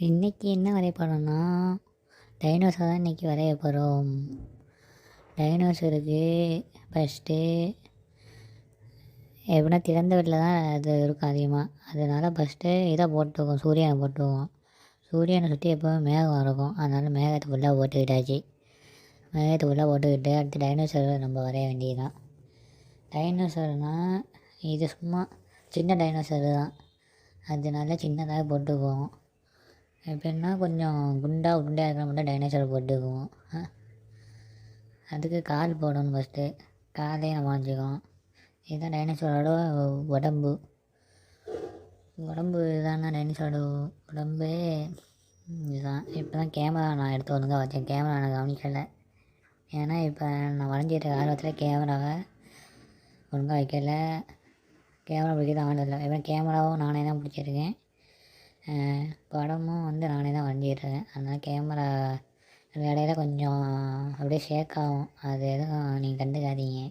இன்றைக்கி என்ன வரைய போகிறோம்னா டைனோசர் தான் இன்றைக்கி வரைய போகிறோம். டைனோசருக்கு ஃபஸ்ட்டு எப்படின்னா திறந்த வீட்டில் தான் அது இருக்கும் அதிகமாக. அதனால் ஃபஸ்ட்டு இதை போட்டுக்குவோம், சூரியனை போட்டுக்குவோம். சூரியனை சுற்றி எப்போவும் மேகம் இருக்கும், அதனால் மேகத்தை ஃபுல்லாக போட்டுக்கிட்டாச்சு. மேகத்தை ஃபுல்லாக போட்டுக்கிட்டு அடுத்து டைனோசர் நம்ம வரைய வேண்டியதுதான். டைனோசர்னால் இது சும்மா சின்ன டைனோசர் தான், அதனால சின்னதாக போட்டுக்குவோம். எப்படின்னா கொஞ்சம் குண்டாக உருண்டையாக இருக்கிற மட்டும் டைனோசர் போட்டுக்குவோம். அதுக்கு கால் போடணும். ஃபஸ்ட்டு காலையும் நம்ம வாங்கிக்குவோம். இதுதான் டைனோசரோட உடம்பு. இதுதானா டைனோசரோட உடம்பு இதுதான். இப்போ தான் கேமரா நான் எடுத்து ஒழுங்காக வச்சேன். கேமரா நான் கவனிக்கலை, ஏன்னா இப்போ நான் வரைஞ்சிட்டு ஆர்வத்தில் கேமராவை ஒழுங்காக வைக்கலை. கேமரா பிடிக்கிறது ஆள் இல்லை. இப்போ கேமராவும் நானே தான் பிடிச்சிருக்கேன், படமும் நானே தான் வரைஞ்சிட்ருக்கேன். அதனால் கேமரா இடையில கொஞ்சம் அப்படியே ஷேக் ஆகும், அது எதுவும் நீங்கள் கண்டுக்காதீங்க.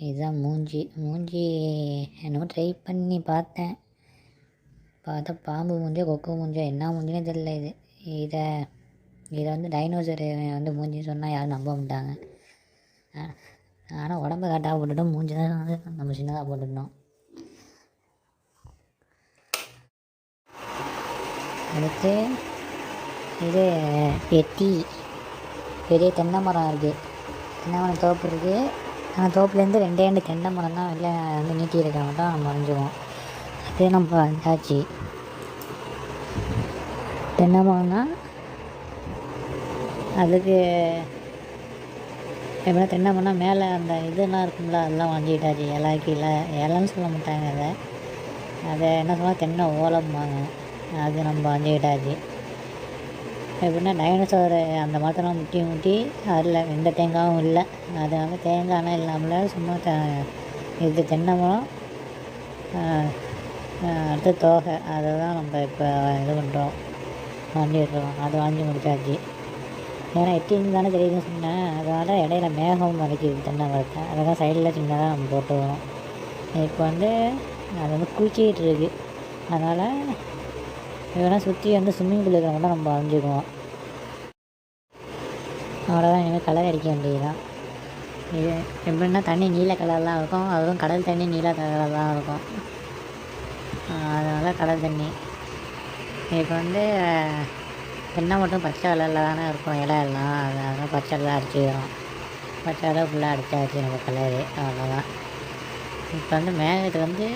இதுதான் மூஞ்சி என்னமோ ட்ரை பண்ணி பார்த்தா பாம்பு மூஞ்சியோ கொக்கு மூஞ்சியோ என்ன மூஞ்சினே தெரியல. இதை டைனோசர் மூஞ்சின்னு சொன்னால் யாரும் நம்ப மாட்டாங்க. ஆனால் உடம்பு கரெக்டாக போட்டுட்டோம், மூஞ்சி தான் நம்ம சின்னதாக போட்டுட்டோம். அடுத்து இது பெரிய தென்னை மரம் இருக்குது. தென்னை மரம் தோப்பு இருக்குது. ஆனால் தோப்புலேருந்து 2 தென்னை மரம் தான் வெளில நீட்டி இருக்க மட்டும் நம்ம வரைஞ்சுவோம். அது நம்ம வந்தாச்சு. தென்னை மரம்னா அதுக்கு எப்படின்னா தென்னை மரம்னா மேலே அந்த இதெல்லாம் இருக்கும்ல, அதெல்லாம் வரைஞ்சிக்கிட்டாச்சு. இலை கீழே இலைன்னு சொல்ல மாட்டாங்க, அதை என்ன சொன்னால் தென்னை ஓலம்பாங்க, அது நம்ம வரைஞ்சிக்கிட்டாச்சு. எப்படின்னா டைனோசர் அந்த மரத்தெல்லாம் முட்டி அதில் எந்த தேங்காயும் இல்லை, அதனால தேங்காயெலாம் இல்லாமல் சும்மா இது தென்னை மரம் அடுத்து தோகை, அதை தான் நம்ம இப்போ இது பண்ணுறோம், வரைஞ்சிட்ருக்கோம். அது வரைஞ்சி முடிச்சாச்சு. ஏன்னா எட்டின்னு தானே தெரியுதுன்னு சொன்னேன், அதனால் இடையில மேகம் வரைக்குது தென்னை மரத்தை, அதெல்லாம் சைடில் சின்னதாக நம்ம போட்டுக்கிறோம். இப்போ அது குளிச்சிக்கிட்டு இருக்குது, அதனால் இதெல்லாம் சுற்றி ஸ்விம்மிங் பூல் இருக்கிற மட்டும் நம்ம வரைஞ்சிக்குவோம். அவ்வளோதான். இனிமேல் கலர் அடிக்க வேண்டியதுதான். இது எப்படின்னா தண்ணி நீல கலர்லாம் இருக்கும், அதுவும் கடல் தண்ணி நீல கலர்லாம் இருக்கும், அதனால் கடல் தண்ணி. இப்போ தென்னை மட்டும் பச்சை கலரில் தானே இருக்கும் இலையெல்லாம், அதனால் பச்சை கலர் அடிச்சுக்கிறோம். பச்சை கலர் ஃபுல்லாக அடித்தாச்சு நம்ம கலரு, அவ்வளோதான். இப்போ மேகத்துக்கு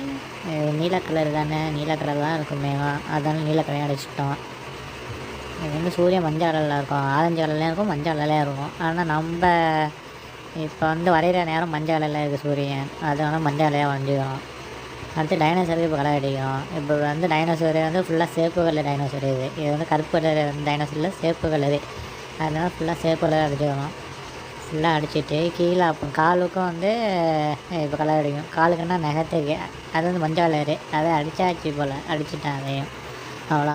நீல கலர் தானே, நீல கலர் தான் இருக்கும் மேகம், அதனால் நீல கலரையும் அடிச்சிட்டோம். இது சூரியன் மஞ்சள் கலரில் இருக்கும், ஆரஞ்சு கலர்லேயும் இருக்கும், மஞ்சள் கலர்லேயும் இருக்கும். ஆனால் நம்ம இப்போ வரைகிற நேரம் மஞ்சள் கலரில் இருக்குது சூரியன், அதனால் மஞ்சள் கலரையாக வரைஞ்சிக்கிறோம். அடுத்து டைனோசருக்கு இப்போ கலர் அடிக்கிறோம். இப்போ டைனோசரு ஃபுல்லாக சேப்பு கலர் டைனோசர். இது கருப்பு கலர் டைனோசரில் சேப்பு கலரு, அதனால் ஃபுல்லாக சேப்பு கலர் அடிச்சுக்கணும். ஃபுல்லாக அடிச்சுட்டு கீழே அப்போ காலுக்கும் இப்போ கலர் அடிக்கும். காலுக்குன்னா நகத்துக்கு அது மஞ்சள் கலரு, அதை அடித்தாச்சு போல், அடிச்சுட்டேன் அதையும், அவ்வளோ.